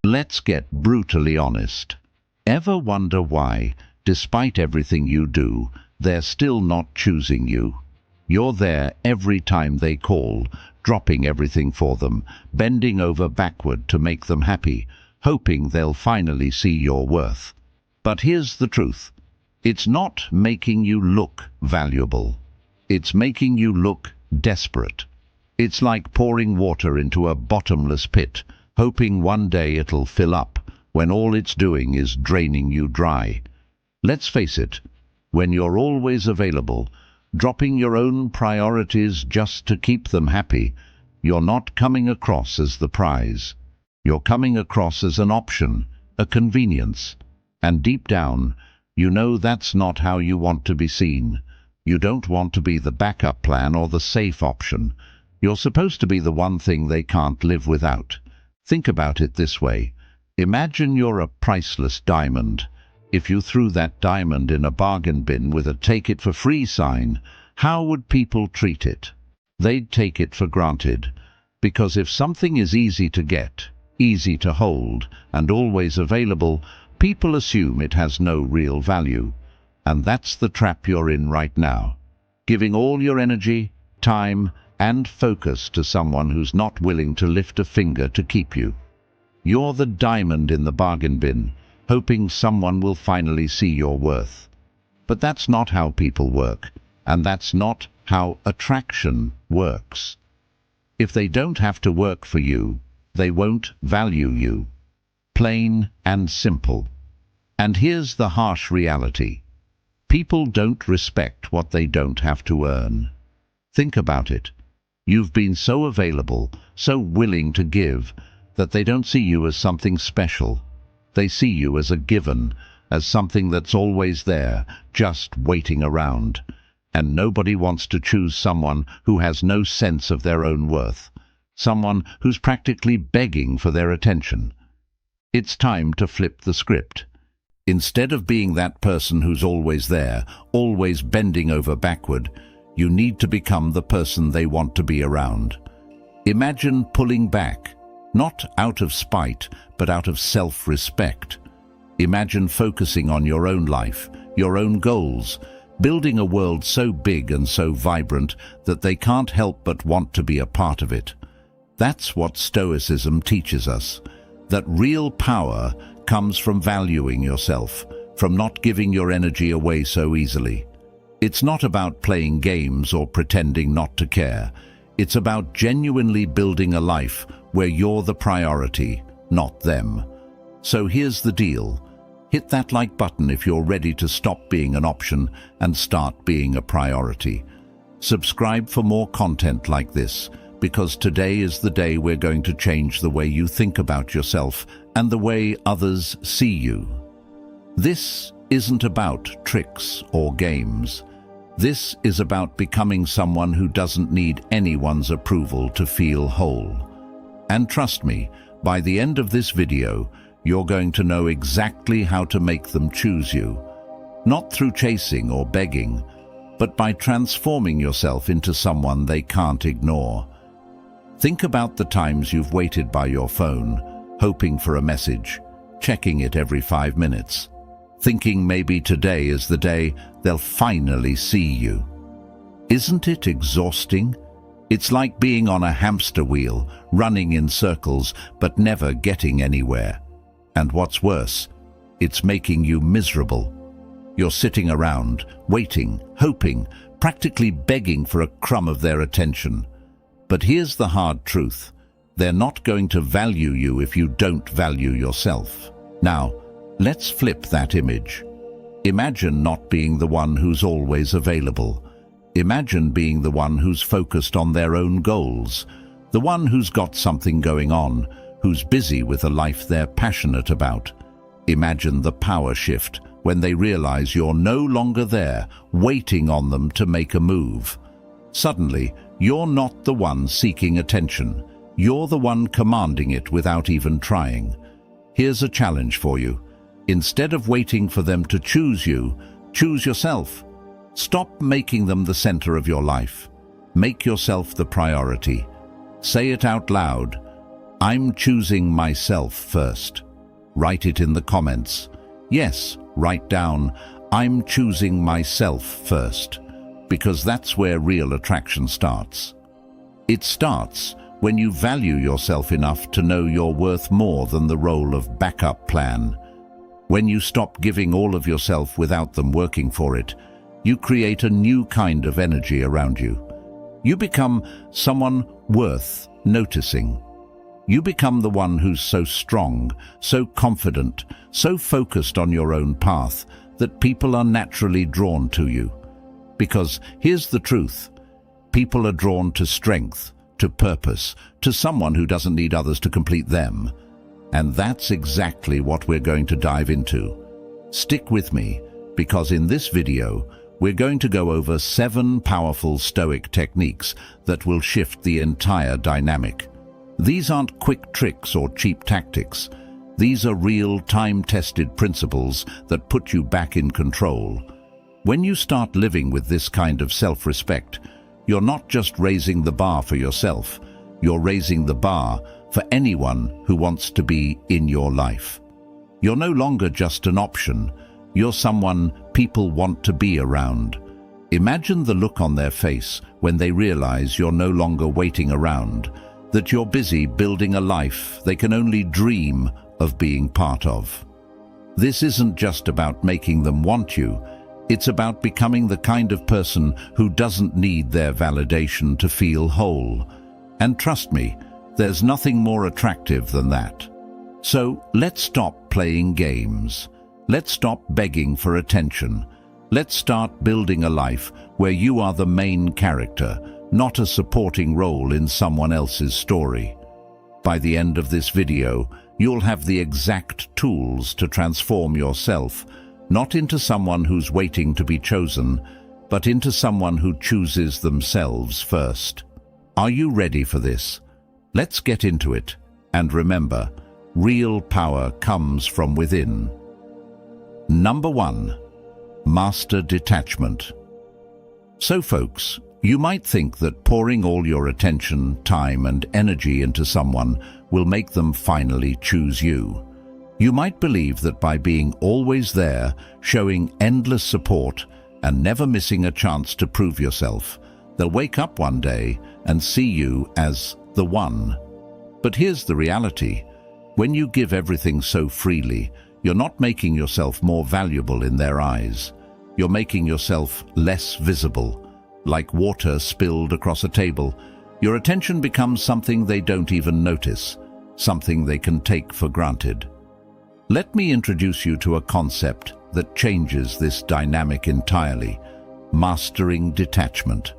Let's get brutally honest. Ever wonder why, despite everything you do, they're still not choosing you? You're there every time they call, dropping everything for them, bending over backward to make them happy, hoping they'll finally see your worth. But here's the truth. It's not making you look valuable. It's making you look desperate. It's like pouring water into a bottomless pit, hoping one day it'll fill up, when all it's doing is draining you dry. Let's face it, when you're always available, dropping your own priorities just to keep them happy, you're not coming across as the prize. You're coming across as an option, a convenience. And deep down, you know that's not how you want to be seen. You don't want to be the backup plan or the safe option. You're supposed to be the one thing they can't live without. Think about it this way. Imagine you're a priceless diamond. If you threw that diamond in a bargain bin with a take-it-for-free sign, how would people treat it? They'd take it for granted. Because if something is easy to get, easy to hold, and always available, people assume it has no real value. And that's the trap you're in right now. Giving all your energy, time, and focus to someone who's not willing to lift a finger to keep you. You're the diamond in the bargain bin, hoping someone will finally see your worth. But that's not how people work, and that's not how attraction works. If they don't have to work for you, they won't value you. Plain and simple. And here's the harsh reality. People don't respect what they don't have to earn. Think about it. You've been so available, so willing to give, that they don't see you as something special. They see you as a given, as something that's always there, just waiting around. And nobody wants to choose someone who has no sense of their own worth, someone who's practically begging for their attention. It's time to flip the script. Instead of being that person who's always there, always bending over backward, you need to become the person they want to be around. Imagine pulling back, not out of spite, but out of self-respect. Imagine focusing on your own life, your own goals, building a world so big and so vibrant that they can't help but want to be a part of it. That's what Stoicism teaches us, that real power comes from valuing yourself, from not giving your energy away so easily. It's not about playing games or pretending not to care. It's about genuinely building a life where you're the priority, not them. So here's the deal. Hit that like button if you're ready to stop being an option and start being a priority. Subscribe for more content like this, because today is the day we're going to change the way you think about yourself and the way others see you. This isn't about tricks or games. This is about becoming someone who doesn't need anyone's approval to feel whole. And trust me, by the end of this video, you're going to know exactly how to make them choose you. Not through chasing or begging, but by transforming yourself into someone they can't ignore. Think about the times you've waited by your phone, hoping for a message, checking it every 5 minutes, thinking maybe today is the day they'll finally see you. Isn't it exhausting? It's like being on a hamster wheel, running in circles, but never getting anywhere. And what's worse, it's making you miserable. You're sitting around, waiting, hoping, practically begging for a crumb of their attention. But here's the hard truth. They're not going to value you if you don't value yourself. Now, let's flip that image. Imagine not being the one who's always available. Imagine being the one who's focused on their own goals, the one who's got something going on, who's busy with a life they're passionate about. Imagine the power shift when they realize you're no longer there, waiting on them to make a move. Suddenly, you're not the one seeking attention. You're the one commanding it without even trying. Here's a challenge for you. Instead of waiting for them to choose you, choose yourself. Stop making them the center of your life. Make yourself the priority. Say it out loud. I'm choosing myself first. Write it in the comments. Yes, write down, I'm choosing myself first, because that's where real attraction starts. It starts when you value yourself enough to know you're worth more than the role of backup plan. When you stop giving all of yourself without them working for it, you create a new kind of energy around you. You become someone worth noticing. You become the one who's so strong, so confident, so focused on your own path that people are naturally drawn to you. Because here's the truth, people are drawn to strength, to purpose, to someone who doesn't need others to complete them. And that's exactly what we're going to dive into. Stick with me, because in this video, we're going to go over 7 powerful Stoic techniques that will shift the entire dynamic. These aren't quick tricks or cheap tactics. These are real, time-tested principles that put you back in control. When you start living with this kind of self-respect, you're not just raising the bar for yourself, you're raising the bar for anyone who wants to be in your life. You're no longer just an option, you're someone people want to be around. Imagine the look on their face when they realize you're no longer waiting around, that you're busy building a life they can only dream of being part of. This isn't just about making them want you, it's about becoming the kind of person who doesn't need their validation to feel whole. And trust me, there's nothing more attractive than that. So let's stop playing games. Let's stop begging for attention. Let's start building a life where you are the main character, not a supporting role in someone else's story. By the end of this video, you'll have the exact tools to transform yourself, not into someone who's waiting to be chosen, but into someone who chooses themselves first. Are you ready for this? Let's get into it. And remember, real power comes from within. Number 1. Master detachment. So folks, you might think that pouring all your attention, time and energy into someone will make them finally choose you. You might believe that by being always there, showing endless support and never missing a chance to prove yourself, they'll wake up one day and see you as the one. But here's the reality. When you give everything so freely, you're not making yourself more valuable in their eyes. You're making yourself less visible. Like water spilled across a table, your attention becomes something they don't even notice, something they can take for granted. Let me introduce you to a concept that changes this dynamic entirely: mastering detachment.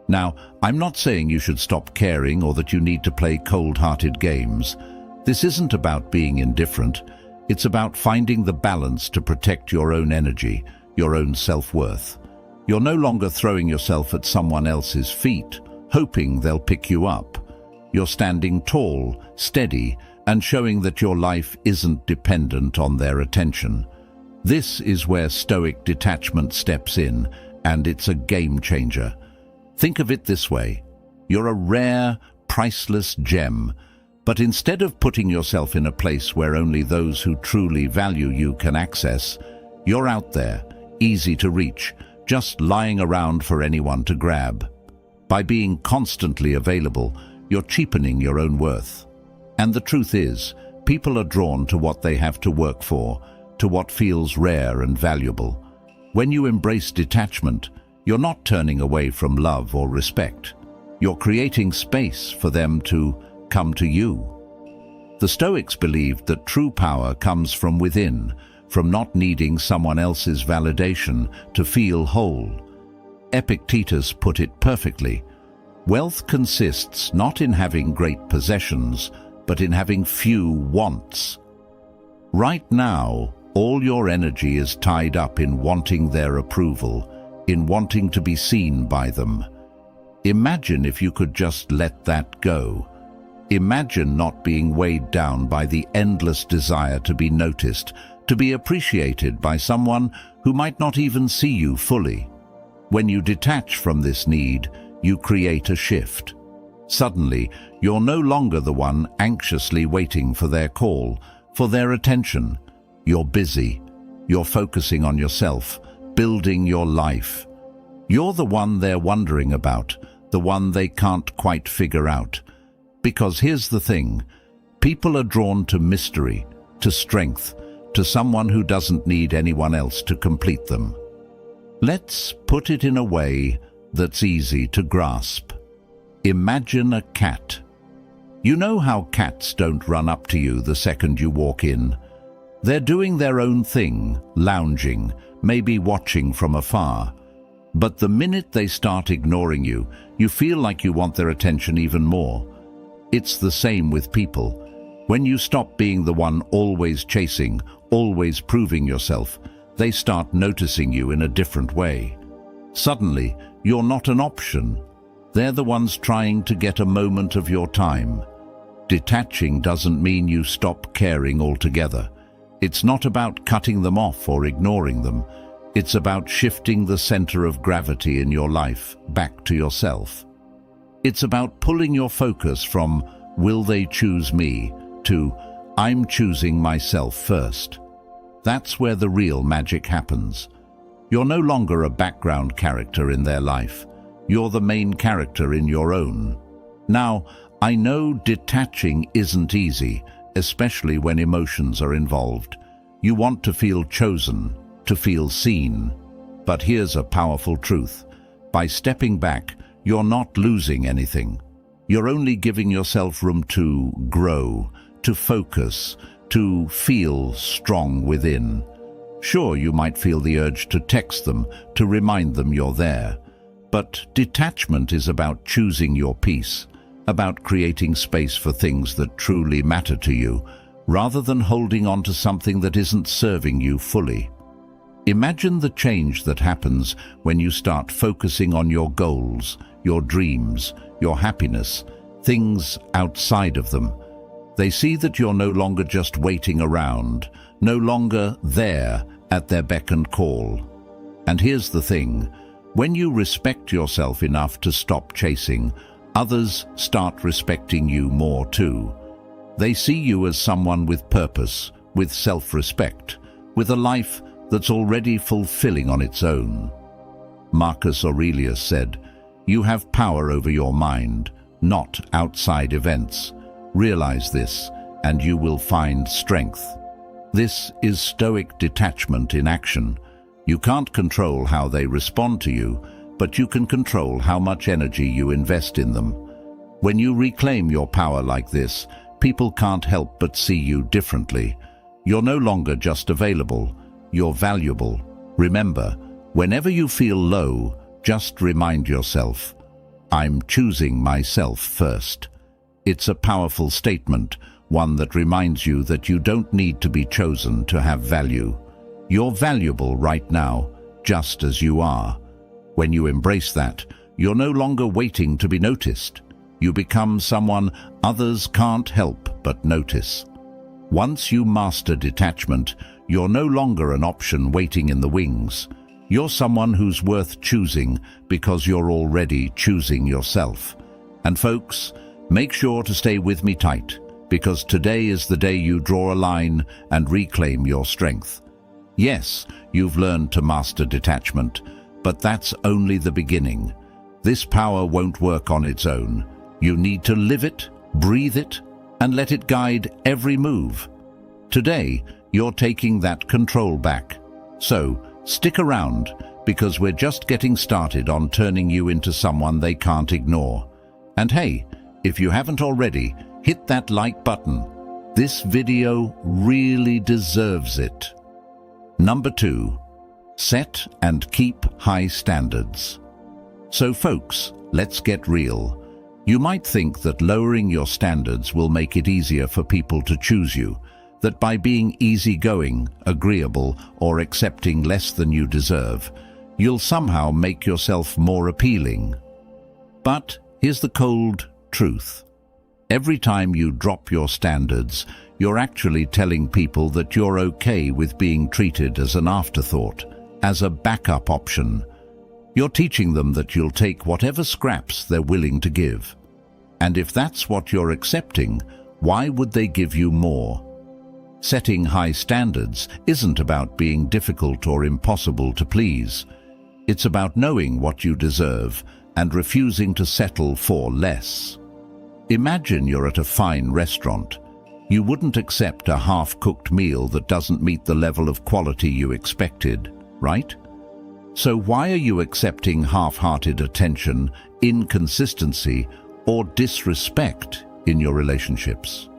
Now, I'm not saying you should stop caring or that you need to play cold-hearted games. This isn't about being indifferent. It's about finding the balance to protect your own energy, your own self-worth. You're no longer throwing yourself at someone else's feet, hoping they'll pick you up. You're standing tall, steady, and showing that your life isn't dependent on their attention. This is where Stoic detachment steps in, and it's a game changer. Think of it this way. You're a rare, priceless gem, but instead of putting yourself in a place where only those who truly value you can access, you're out there, easy to reach, just lying around for anyone to grab. By being constantly available, you're cheapening your own worth. And the truth is, people are drawn to what they have to work for, to what feels rare and valuable. When you embrace detachment, you're not turning away from love or respect. You're creating space for them to come to you. The Stoics believed that true power comes from within, from not needing someone else's validation to feel whole. Epictetus put it perfectly. Wealth consists not in having great possessions, but in having few wants. Right now, all your energy is tied up in wanting their approval, in wanting to be seen by them. Imagine if you could just let that go. Imagine not being weighed down by the endless desire to be noticed, to be appreciated by someone who might not even see you fully. When you detach from this need, you create a shift. Suddenly, you're no longer the one anxiously waiting for their call, for their attention. You're busy. You're focusing on yourself, building your life. You're the one they're wondering about, the one they can't quite figure out. Because here's the thing, people are drawn to mystery, to strength, to someone who doesn't need anyone else to complete them. Let's put it in a way that's easy to grasp. Imagine a cat. You know how cats don't run up to you the second you walk in. They're doing their own thing, lounging, maybe watching from afar. But the minute they start ignoring you, you feel like you want their attention even more. It's the same with people. When you stop being the one always chasing, always proving yourself, they start noticing you in a different way. Suddenly, you're not an option. They're the ones trying to get a moment of your time. Detaching doesn't mean you stop caring altogether. It's not about cutting them off or ignoring them. It's about shifting the center of gravity in your life back to yourself. It's about pulling your focus from "will they choose me" to "I'm choosing myself first." That's where the real magic happens. You're no longer a background character in their life. You're the main character in your own. Now, I know detaching isn't easy, especially when emotions are involved. You want to feel chosen, to feel seen. But here's a powerful truth. By stepping back, you're not losing anything. You're only giving yourself room to grow, to focus, to feel strong within. Sure, you might feel the urge to text them, to remind them you're there. But detachment is about choosing your peace, about creating space for things that truly matter to you, rather than holding on to something that isn't serving you fully. Imagine the change that happens when you start focusing on your goals, your dreams, your happiness, things outside of them. They see that you're no longer just waiting around, no longer there at their beck and call. And here's the thing, when you respect yourself enough to stop chasing, others start respecting you more too. They see you as someone with purpose, with self-respect, with a life that's already fulfilling on its own. Marcus Aurelius said, "You have power over your mind, not outside events. Realize this, and you will find strength." This is Stoic detachment in action. You can't control how they respond to you, but you can control how much energy you invest in them. When you reclaim your power like this, people can't help but see you differently. You're no longer just available, you're valuable. Remember, whenever you feel low, just remind yourself, "I'm choosing myself first." It's a powerful statement, one that reminds you that you don't need to be chosen to have value. You're valuable right now, just as you are. When you embrace that, you're no longer waiting to be noticed. You become someone others can't help but notice. Once you master detachment, you're no longer an option waiting in the wings. You're someone who's worth choosing because you're already choosing yourself. And folks, make sure to stay with me tight, because today is the day you draw a line and reclaim your strength. Yes, you've learned to master detachment, but that's only the beginning. This power won't work on its own. You need to live it, breathe it, and let it guide every move. Today, you're taking that control back. So, stick around, because we're just getting started on turning you into someone they can't ignore. And hey, if you haven't already, hit that like button. This video really deserves it. Number 2, set and keep high standards. So folks, let's get real. You might think that lowering your standards will make it easier for people to choose you, that by being easygoing, agreeable, or accepting less than you deserve, you'll somehow make yourself more appealing. But here's the cold truth. Every time you drop your standards, you're actually telling people that you're okay with being treated as an afterthought, as a backup option. You're teaching them that you'll take whatever scraps they're willing to give. And if that's what you're accepting, why would they give you more? Setting high standards isn't about being difficult or impossible to please. It's about knowing what you deserve and refusing to settle for less. Imagine you're at a fine restaurant. You wouldn't accept a half-cooked meal that doesn't meet the level of quality you expected, right? So why are you accepting half-hearted attention, inconsistency, or disrespect in your relationships?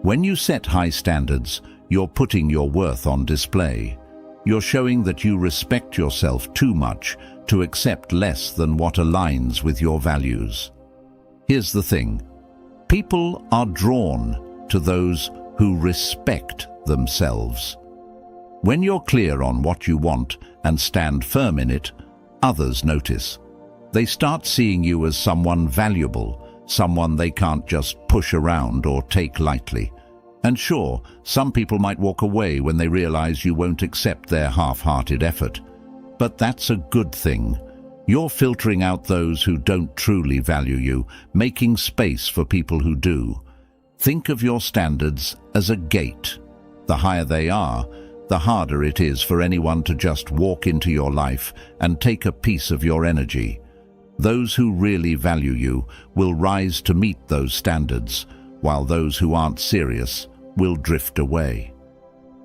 When you set high standards, you're putting your worth on display. You're showing that you respect yourself too much to accept less than what aligns with your values. Here's the thing. People are drawn to those who respect themselves. When you're clear on what you want and stand firm in it, others notice. They start seeing you as someone valuable, someone they can't just push around or take lightly. And sure, some people might walk away when they realize you won't accept their half-hearted effort. But that's a good thing. You're filtering out those who don't truly value you, making space for people who do. Think of your standards as a gate. The higher they are, the harder it is for anyone to just walk into your life and take a piece of your energy. Those who really value you will rise to meet those standards, while those who aren't serious will drift away.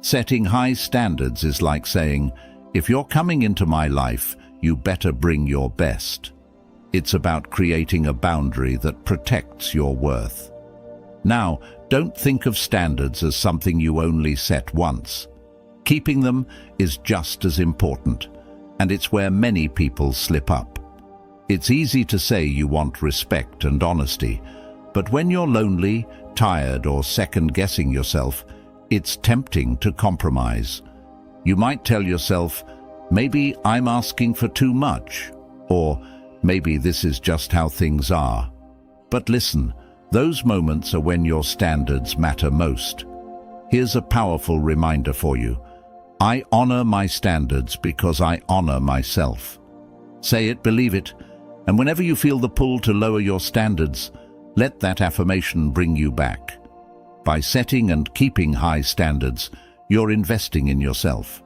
Setting high standards is like saying, if you're coming into my life, you better bring your best. It's about creating a boundary that protects your worth. Now, don't think of standards as something you only set once. Keeping them is just as important, and it's where many people slip up. It's easy to say you want respect and honesty, but when you're lonely, tired, or second-guessing yourself, it's tempting to compromise. You might tell yourself, maybe I'm asking for too much, or maybe this is just how things are. But listen, those moments are when your standards matter most. Here's a powerful reminder for you. I honor my standards because I honor myself. Say it, believe it, and whenever you feel the pull to lower your standards, let that affirmation bring you back. By setting and keeping high standards, you're investing in yourself.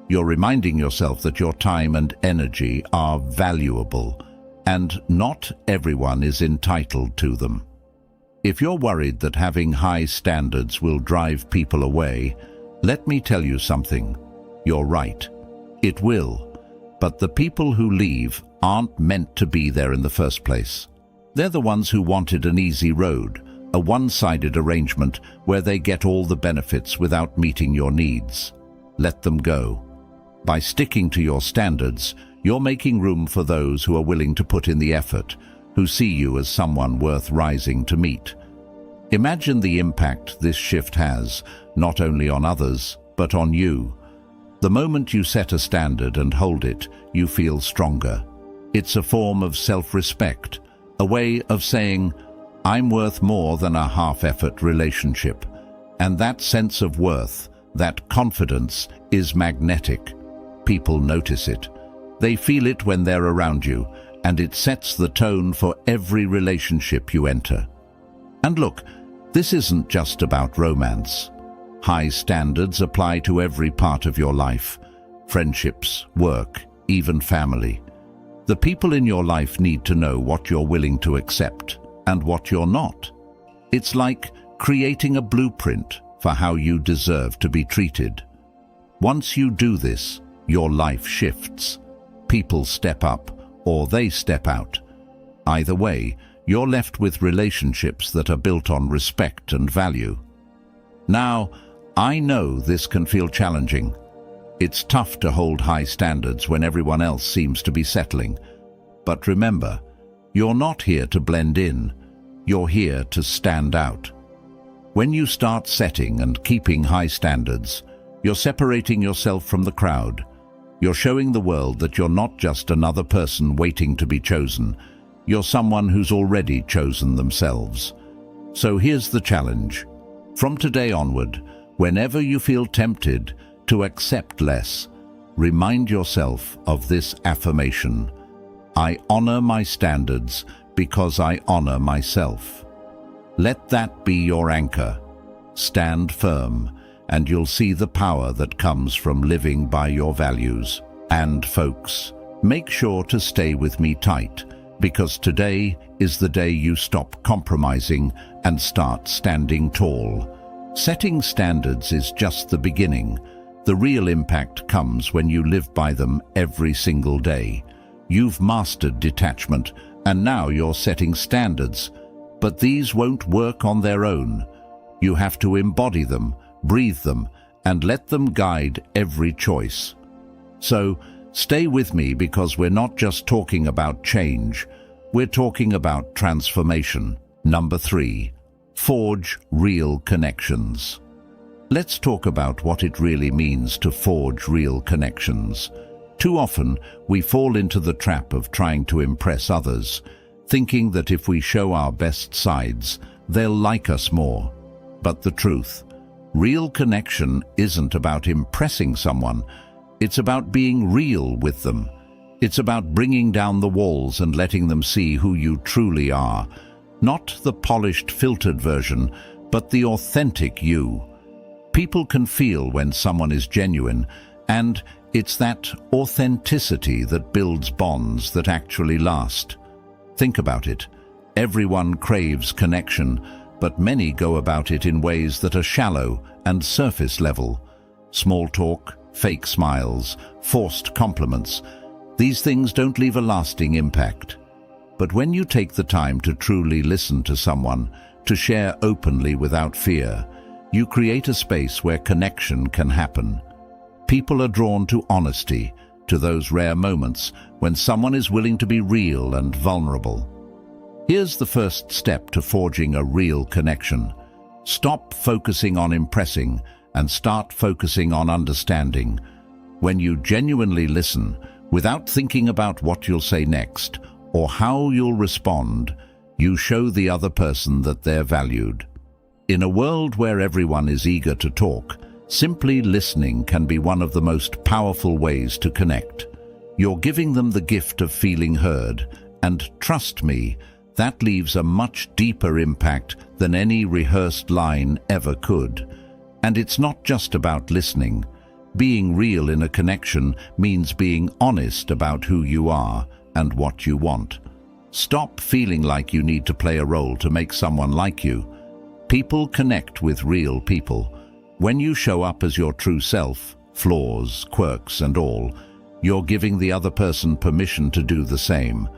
You're reminding yourself that your time and energy are valuable, and not everyone is entitled to them. If you're worried that having high standards will drive people away, let me tell you something. You're right. It will. But the people who leave aren't meant to be there in the first place. They're the ones who wanted an easy road, a one-sided arrangement where they get all the benefits without meeting your needs. Let them go. By sticking to your standards, you're making room for those who are willing to put in the effort, who see you as someone worth rising to meet. Imagine the impact this shift has, not only on others, but on you. The moment you set a standard and hold it, you feel stronger. It's a form of self-respect, a way of saying, I'm worth more than a half-effort relationship. And that sense of worth, that confidence, is magnetic. People notice it. They feel it when they're around you, and it sets the tone for every relationship you enter. And look, this isn't just about romance. High standards apply to every part of your life: friendships, work, even family. The people in your life need to know what you're willing to accept and what you're not. It's like creating a blueprint for how you deserve to be treated. Once you do this, your life shifts. People step up, or they step out. Either way, you're left with relationships that are built on respect and value. Now, I know this can feel challenging. It's tough to hold high standards when everyone else seems to be settling. But remember, you're not here to blend in. You're here to stand out. When you start setting and keeping high standards, you're separating yourself from the crowd. You're showing the world that you're not just another person waiting to be chosen. You're someone who's already chosen themselves. So here's the challenge. From today onward, whenever you feel tempted to accept less, remind yourself of this affirmation. I honor my standards because I honor myself. Let that be your anchor. Stand firm, and you'll see the power that comes from living by your values. And folks, make sure to stay with me tight, because today is the day you stop compromising and start standing tall. Setting standards is just the beginning. The real impact comes when you live by them every single day. You've mastered detachment, and now you're setting standards. But these won't work on their own. You have to embody them, breathe them, and let them guide every choice. So, stay with me, because we're not just talking about change, we're talking about transformation. Number 3, forge real connections. Let's talk about what it really means to forge real connections. Too often, we fall into the trap of trying to impress others, thinking that if we show our best sides, they'll like us more. But the truth, real connection isn't about impressing someone. It's about being real with them. It's about bringing down the walls and letting them see who you truly are. Not the polished, filtered version, but the authentic you. People can feel when someone is genuine, and it's that authenticity that builds bonds that actually last. Think about it. Everyone craves connection, but many go about it in ways that are shallow and surface level. Small talk, fake smiles, forced compliments. These things don't leave a lasting impact. But when you take the time to truly listen to someone, to share openly without fear, you create a space where connection can happen. People are drawn to honesty, to those rare moments when someone is willing to be real and vulnerable. Here's the first step to forging a real connection. Stop focusing on impressing and start focusing on understanding. When you genuinely listen, without thinking about what you'll say next or how you'll respond, you show the other person that they're valued. In a world where everyone is eager to talk, simply listening can be one of the most powerful ways to connect. You're giving them the gift of feeling heard, and trust me, that leaves a much deeper impact than any rehearsed line ever could. And it's not just about listening. Being real in a connection means being honest about who you are and what you want. Stop feeling like you need to play a role to make someone like you. People connect with real people. When you show up as your true self, flaws, quirks and all, you're giving the other person permission to do the same.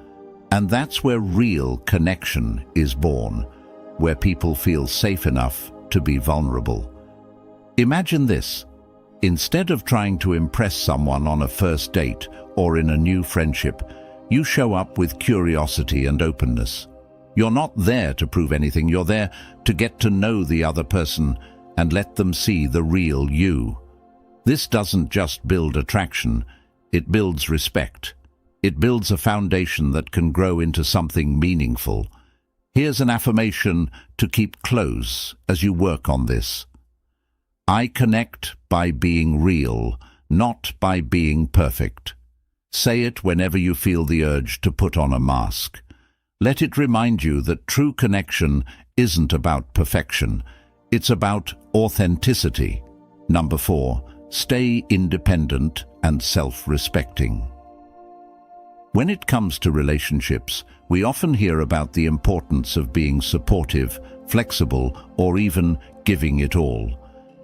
And that's where real connection is born, where people feel safe enough to be vulnerable. Imagine this. Instead of trying to impress someone on a first date or in a new friendship, you show up with curiosity and openness. You're not there to prove anything, you're there to get to know the other person and let them see the real you. This doesn't just build attraction, it builds respect. It builds a foundation that can grow into something meaningful. Here's an affirmation to keep close as you work on this. I connect by being real, not by being perfect. Say it whenever you feel the urge to put on a mask. Let it remind you that true connection isn't about perfection. It's about authenticity. Number 4, stay independent and self-respecting. When it comes to relationships, we often hear about the importance of being supportive, flexible, or even giving it all.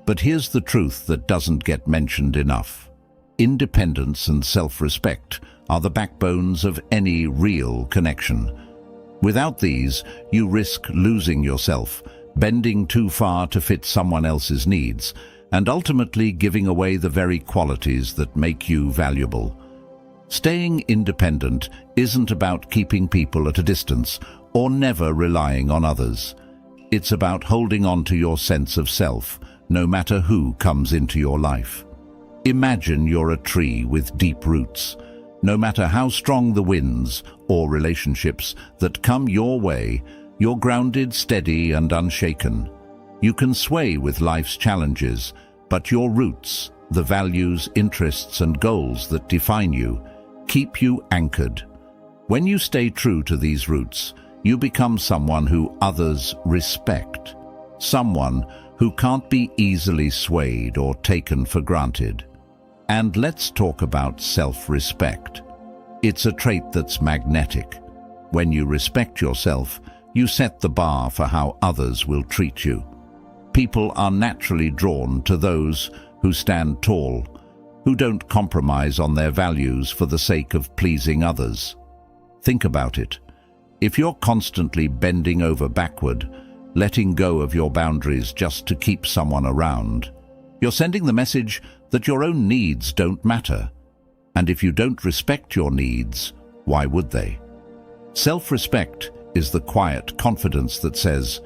But here's the truth that doesn't get mentioned enough. Independence and self-respect are the backbones of any real connection. Without these, you risk losing yourself, bending too far to fit someone else's needs, and ultimately giving away the very qualities that make you valuable. Staying independent isn't about keeping people at a distance or never relying on others. It's about holding on to your sense of self, no matter who comes into your life. Imagine you're a tree with deep roots. No matter how strong the winds or relationships that come your way, you're grounded, steady, and unshaken. You can sway with life's challenges, but your roots, the values, interests, and goals that define you, keep you anchored. When you stay true to these roots, You become someone who others respect, someone who can't be easily swayed or taken for granted. And let's talk about self-respect. It's a trait that's magnetic. When you respect yourself, you set the bar for how others will treat you. People are naturally drawn to those who stand tall, who don't compromise on their values for the sake of pleasing others. Think about it. If you're constantly bending over backward, letting go of your boundaries just to keep someone around, you're sending the message that your own needs don't matter. And if you don't respect your needs, why would they? Self-respect is the quiet confidence that says,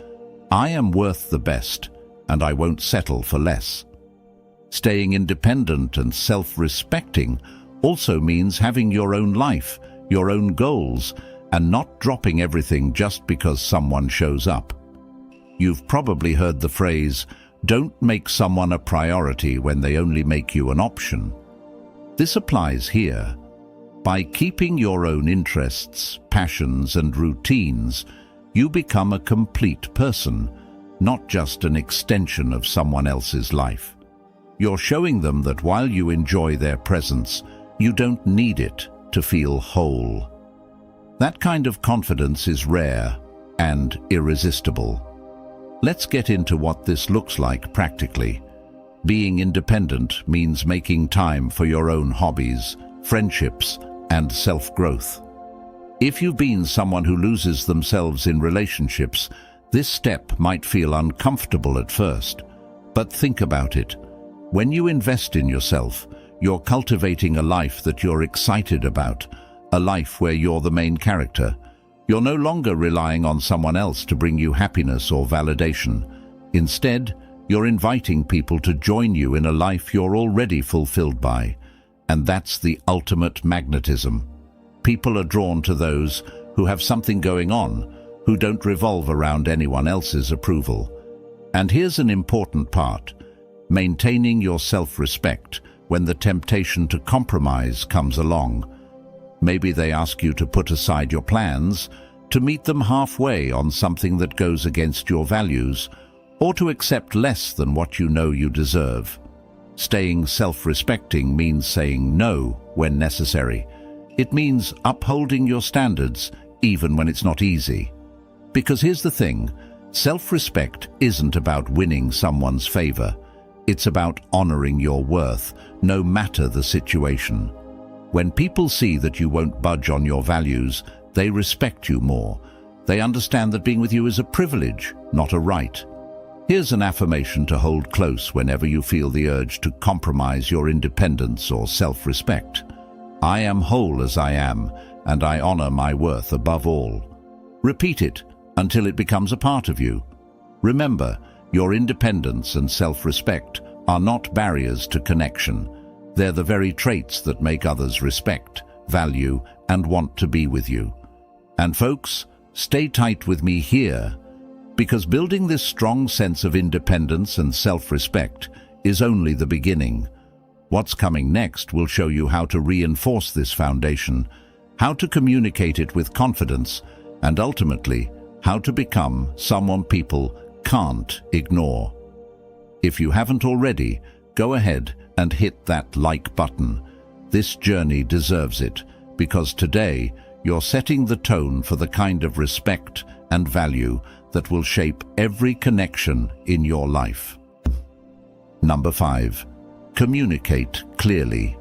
I am worth the best, and I won't settle for less. Staying independent and self-respecting also means having your own life, your own goals, and not dropping everything just because someone shows up. You've probably heard the phrase, don't make someone a priority when they only make you an option. This applies here. By keeping your own interests, passions, and routines, you become a complete person, not just an extension of someone else's life. You're showing them that while you enjoy their presence, you don't need it to feel whole. That kind of confidence is rare and irresistible. Let's get into what this looks like practically. Being independent means making time for your own hobbies, friendships, and self-growth. If you've been someone who loses themselves in relationships, this step might feel uncomfortable at first. But think about it. When you invest in yourself, you're cultivating a life that you're excited about, a life where you're the main character. You're no longer relying on someone else to bring you happiness or validation. Instead, you're inviting people to join you in a life you're already fulfilled by. And that's the ultimate magnetism. People are drawn to those who have something going on, who don't revolve around anyone else's approval. And here's an important part: maintaining your self-respect when the temptation to compromise comes along. Maybe they ask you to put aside your plans, to meet them halfway on something that goes against your values, or to accept less than what you know you deserve. Staying self-respecting means saying no when necessary. It means upholding your standards even when it's not easy. Because here's the thing, self-respect isn't about winning someone's favor. It's about honoring your worth, no matter the situation. When people see that you won't budge on your values, they respect you more. They understand that being with you is a privilege, not a right. Here's an affirmation to hold close whenever you feel the urge to compromise your independence or self-respect. I am whole as I am, and I honor my worth above all. Repeat it until it becomes a part of you. Remember, your independence and self-respect are not barriers to connection. They're the very traits that make others respect, value, and want to be with you. And folks, stay tight with me here, because building this strong sense of independence and self-respect is only the beginning. What's coming next will show you how to reinforce this foundation, how to communicate it with confidence, and ultimately, how to become someone people can't ignore. If you haven't already, go ahead and hit that like button. This journey deserves it, because today you're setting the tone for the kind of respect and value that will shape every connection in your life. Number 5. Communicate clearly.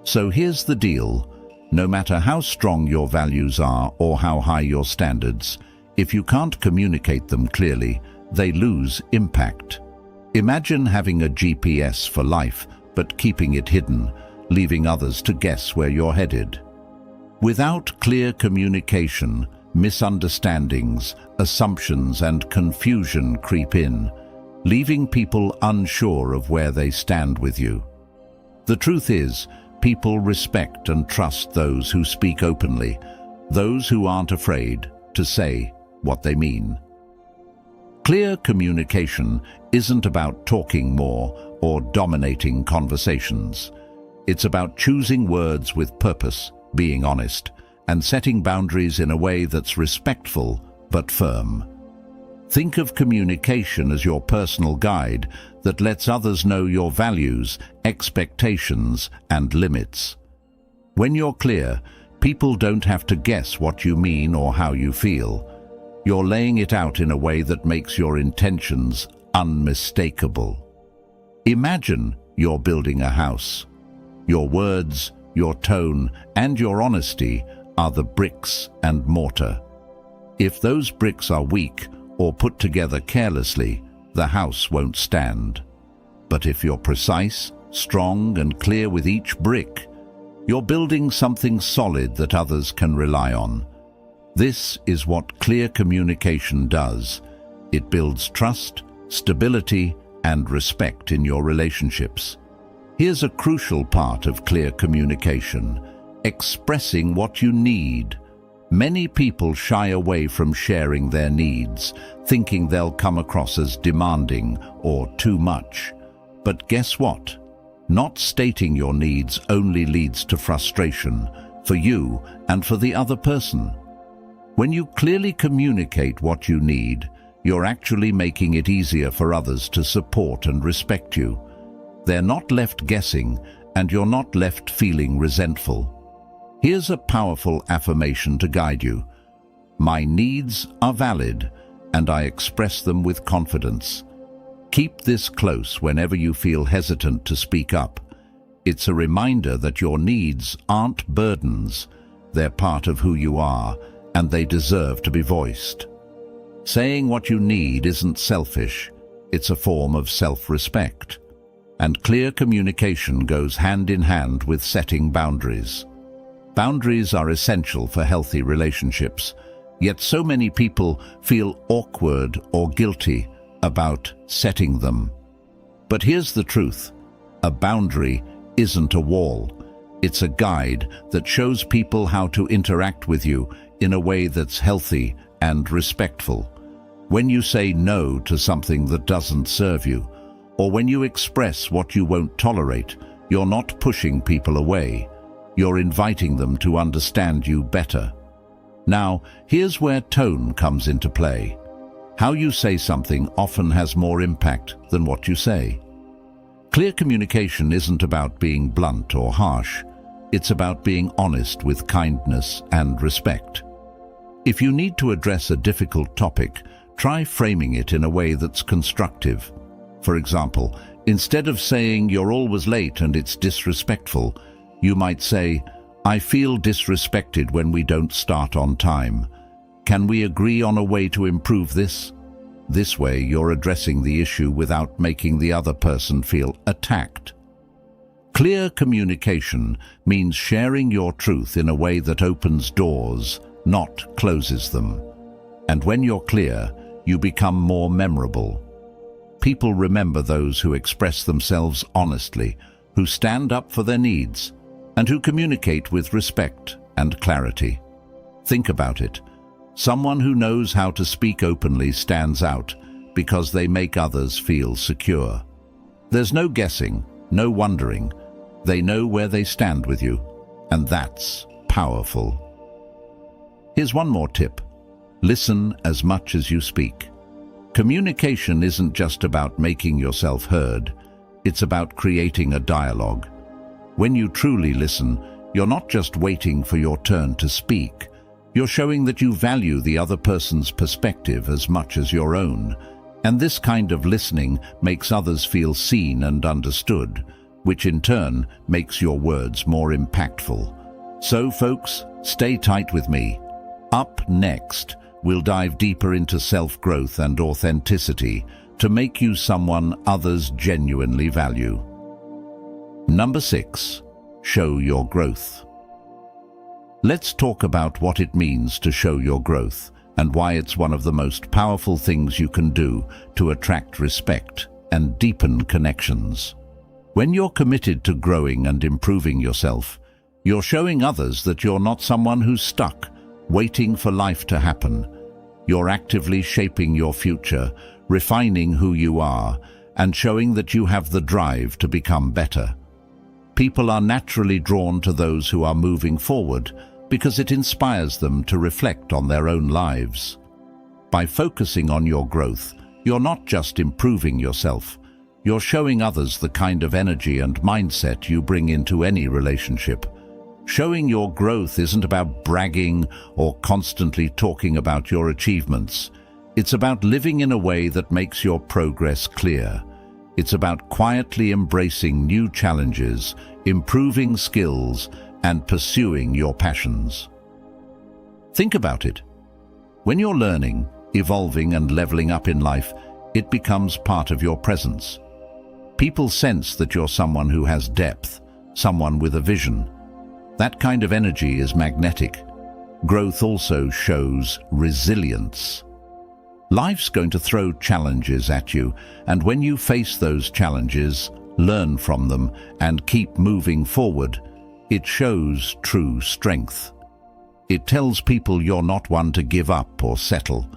So here's the deal. No matter how strong your values are or how high your standards, if you can't communicate them clearly, they lose impact. Imagine having a GPS for life, but keeping it hidden, leaving others to guess where you're headed. Without clear communication, misunderstandings, assumptions, and confusion creep in, leaving people unsure of where they stand with you. The truth is, people respect and trust those who speak openly, those who aren't afraid to say what they mean. Clear communication isn't about talking more or dominating conversations. It's about choosing words with purpose, being honest, and setting boundaries in a way that's respectful but firm. Think of communication as your personal guide that lets others know your values, expectations, and limits. When you're clear, people don't have to guess what you mean or how you feel. You're laying it out in a way that makes your intentions unmistakable. Imagine you're building a house. Your words, your tone, and your honesty are the bricks and mortar. If those bricks are weak or put together carelessly, the house won't stand. But if you're precise, strong, and clear with each brick, you're building something solid that others can rely on. This is what clear communication does. It builds trust, stability, and respect in your relationships. Here's a crucial part of clear communication: expressing what you need. Many people shy away from sharing their needs, thinking they'll come across as demanding or too much. But guess what? Not stating your needs only leads to frustration for you and for the other person. When you clearly communicate what you need, you're actually making it easier for others to support and respect you. They're not left guessing, and you're not left feeling resentful. Here's a powerful affirmation to guide you. My needs are valid, and I express them with confidence. Keep this close whenever you feel hesitant to speak up. It's a reminder that your needs aren't burdens. They're part of who you are, and they deserve to be voiced. Saying what you need isn't selfish. It's a form of self-respect. And clear communication goes hand in hand with setting boundaries. Boundaries are essential for healthy relationships, yet so many people feel awkward or guilty about setting them. But here's the truth: a boundary isn't a wall. It's a guide that shows people how to interact with you in a way that's healthy and respectful. When you say no to something that doesn't serve you, or when you express what you won't tolerate, you're not pushing people away. You're inviting them to understand you better. Now, here's where tone comes into play. How you say something often has more impact than what you say. Clear communication isn't about being blunt or harsh. It's about being honest with kindness and respect. If you need to address a difficult topic, try framing it in a way that's constructive. For example, instead of saying "you're always late and it's disrespectful," you might say, "I feel disrespected when we don't start on time. Can we agree on a way to improve this?" This way, you're addressing the issue without making the other person feel attacked. Clear communication means sharing your truth in a way that opens doors, not closes them. And when you're clear, you become more memorable. People remember those who express themselves honestly, who stand up for their needs, and who communicate with respect and clarity. Think about it. Someone who knows how to speak openly stands out because they make others feel secure. There's no guessing, no wondering. They know where they stand with you, and that's powerful. Here's one more tip. Listen as much as you speak. Communication isn't just about making yourself heard. It's about creating a dialogue. When you truly listen, you're not just waiting for your turn to speak. You're showing that you value the other person's perspective as much as your own. And this kind of listening makes others feel seen and understood, which in turn makes your words more impactful. So, folks, stay tight with me. Up next, we'll dive deeper into self-growth and authenticity to make you someone others genuinely value. Number 6, show your growth. Let's talk about what it means to show your growth and why it's one of the most powerful things you can do to attract respect and deepen connections. When you're committed to growing and improving yourself, you're showing others that you're not someone who's stuck, waiting for life to happen. You're actively shaping your future, refining who you are, and showing that you have the drive to become better. People are naturally drawn to those who are moving forward, because it inspires them to reflect on their own lives. By focusing on your growth, you're not just improving yourself, you're showing others the kind of energy and mindset you bring into any relationship. Showing your growth isn't about bragging or constantly talking about your achievements. It's about living in a way that makes your progress clear. It's about quietly embracing new challenges, improving skills, and pursuing your passions. Think about it. When you're learning, evolving, and leveling up in life, it becomes part of your presence. People sense that you're someone who has depth, someone with a vision. That kind of energy is magnetic. Growth also shows resilience. Life's going to throw challenges at you, and when you face those challenges, learn from them, and keep moving forward, it shows true strength. It tells people you're not one to give up or settle.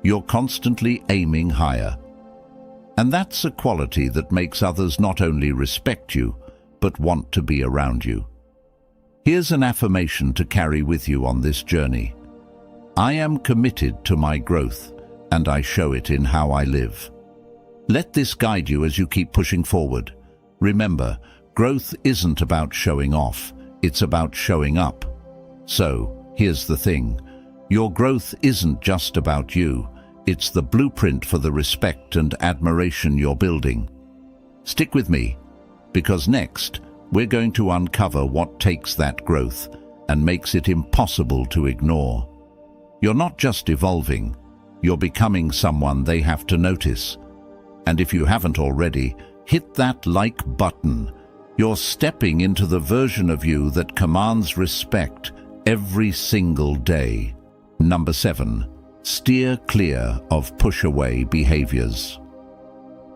You're constantly aiming higher. And that's a quality that makes others not only respect you, but want to be around you. Here's an affirmation to carry with you on this journey. I am committed to my growth, and I show it in how I live. Let this guide you as you keep pushing forward. Remember, growth isn't about showing off, it's about showing up. So, here's the thing. Your growth isn't just about you, it's the blueprint for the respect and admiration you're building. Stick with me, because next, we're going to uncover what takes that growth and makes it impossible to ignore. You're not just evolving, you're becoming someone they have to notice. And if you haven't already, hit that like button. You're stepping into the version of you that commands respect every single day. Number 7. Steer clear of push-away behaviors.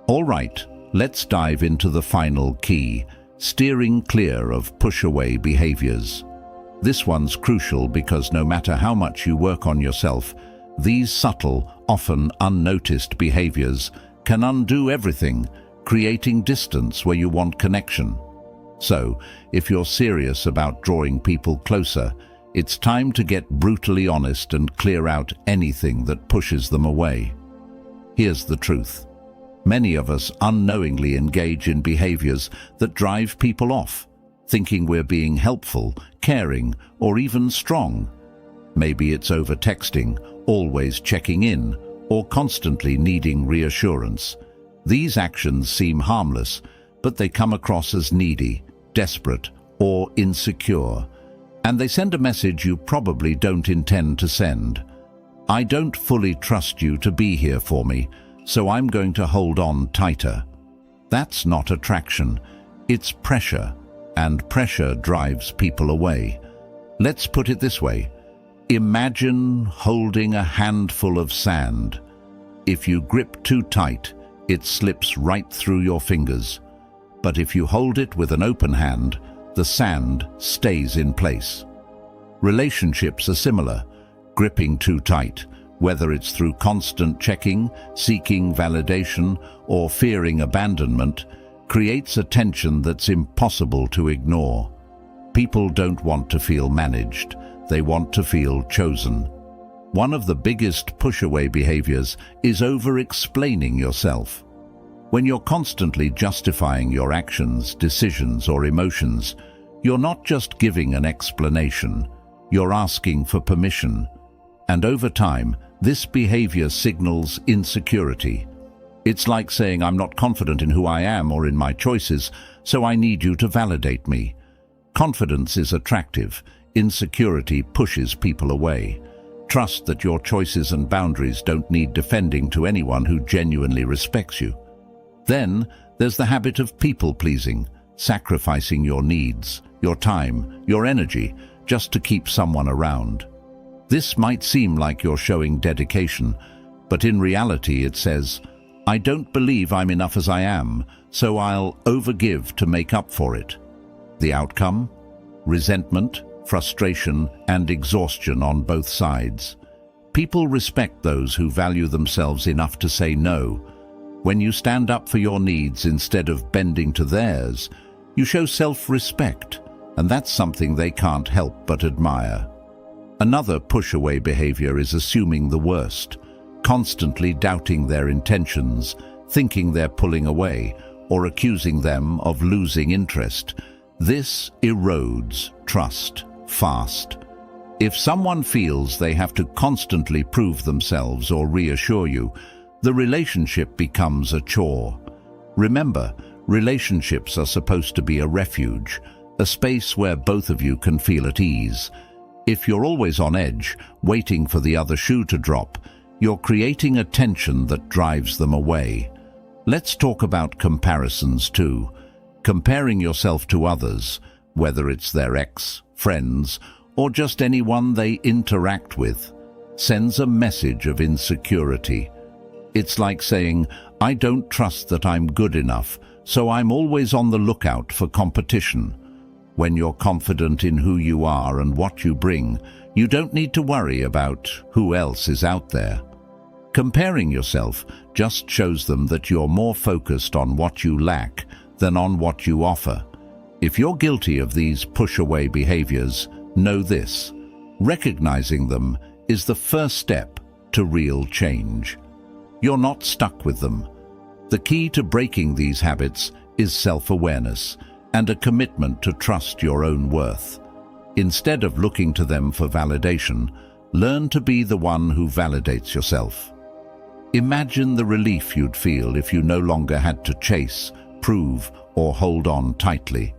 All right, let's dive into the final key. Steering clear of push-away behaviors. This one's crucial because no matter how much you work on yourself, these subtle, often unnoticed behaviors can undo everything, creating distance where you want connection. So, if you're serious about drawing people closer, it's time to get brutally honest and clear out anything that pushes them away. Here's the truth. Many of us unknowingly engage in behaviors that drive people off, thinking we're being helpful, caring, or even strong. Maybe it's over-texting, always checking in, or constantly needing reassurance. These actions seem harmless, but they come across as needy, desperate, or insecure. And they send a message you probably don't intend to send. I don't fully trust you to be here for me, so I'm going to hold on tighter. That's not attraction, it's pressure, and pressure drives people away. Let's put it this way. Imagine holding a handful of sand. If you grip too tight, it slips right through your fingers. But if you hold it with an open hand, the sand stays in place. Relationships are similar. Gripping too tight, whether it's through constant checking, seeking validation, or fearing abandonment, creates a tension that's impossible to ignore. People don't want to feel managed, they want to feel chosen. One of the biggest push-away behaviors is over-explaining yourself. When you're constantly justifying your actions, decisions, or emotions, you're not just giving an explanation, you're asking for permission. And over time, this behavior signals insecurity. It's like saying, I'm not confident in who I am or in my choices, so I need you to validate me. Confidence is attractive. Insecurity pushes people away. Trust that your choices and boundaries don't need defending to anyone who genuinely respects you. Then, there's the habit of people-pleasing, sacrificing your needs, your time, your energy, just to keep someone around. This might seem like you're showing dedication, but in reality it says, I don't believe I'm enough as I am, so I'll overgive to make up for it. The outcome? Resentment, frustration, and exhaustion on both sides. People respect those who value themselves enough to say no. When you stand up for your needs instead of bending to theirs, you show self-respect, and that's something they can't help but admire. Another push-away behavior is assuming the worst, constantly doubting their intentions, thinking they're pulling away, or accusing them of losing interest. This erodes trust fast. If someone feels they have to constantly prove themselves or reassure you, the relationship becomes a chore. Remember, relationships are supposed to be a refuge, a space where both of you can feel at ease. If you're always on edge, waiting for the other shoe to drop, you're creating a tension that drives them away. Let's talk about comparisons too. Comparing yourself to others, whether it's their ex, friends, or just anyone they interact with, sends a message of insecurity. It's like saying, "I don't trust that I'm good enough, so I'm always on the lookout for competition." When you're confident in who you are and what you bring, you don't need to worry about who else is out there. Comparing yourself just shows them that you're more focused on what you lack than on what you offer. If you're guilty of these push-away behaviors, know this: recognizing them is the first step to real change. You're not stuck with them. The key to breaking these habits is self-awareness and a commitment to trust your own worth. Instead of looking to them for validation, learn to be the one who validates yourself. Imagine the relief you'd feel if you no longer had to chase, prove, or hold on tightly.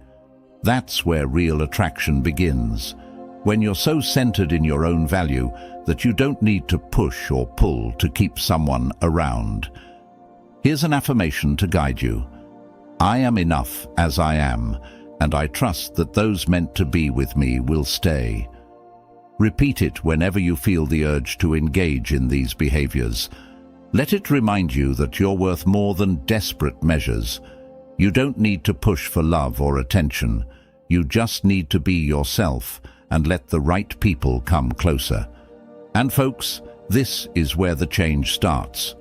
That's where real attraction begins, when you're so centered in your own value that you don't need to push or pull to keep someone around. Here's an affirmation to guide you. I am enough as I am, and I trust that those meant to be with me will stay. Repeat it whenever you feel the urge to engage in these behaviors. Let it remind you that you're worth more than desperate measures. You don't need to push for love or attention. You just need to be yourself and let the right people come closer. And folks, this is where the change starts.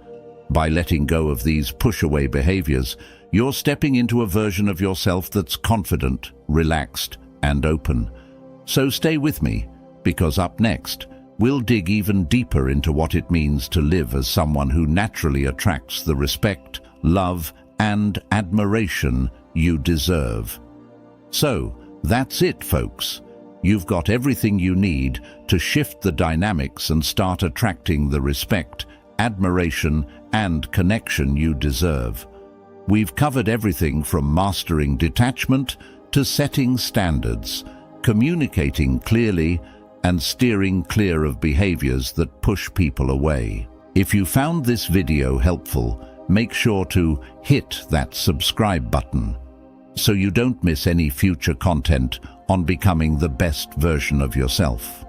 By letting go of these push-away behaviors, you're stepping into a version of yourself that's confident, relaxed, and open. So stay with me, because up next, we'll dig even deeper into what it means to live as someone who naturally attracts the respect, love, and admiration you deserve. So, that's it, folks. You've got everything you need to shift the dynamics and start attracting the respect, admiration, and connection you deserve. We've covered everything from mastering detachment to setting standards, communicating clearly, and steering clear of behaviors that push people away. If you found this video helpful, make sure to hit that subscribe button so you don't miss any future content on becoming the best version of yourself.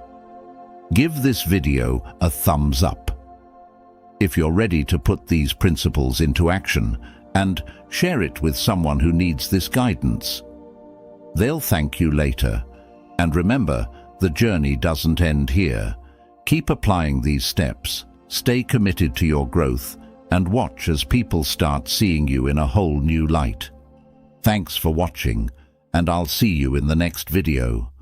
Give this video a thumbs up if you're ready to put these principles into action, and share it with someone who needs this guidance. They'll thank you later. And remember, the journey doesn't end here. Keep applying these steps, stay committed to your growth, and watch as people start seeing you in a whole new light. Thanks for watching, and I'll see you in the next video.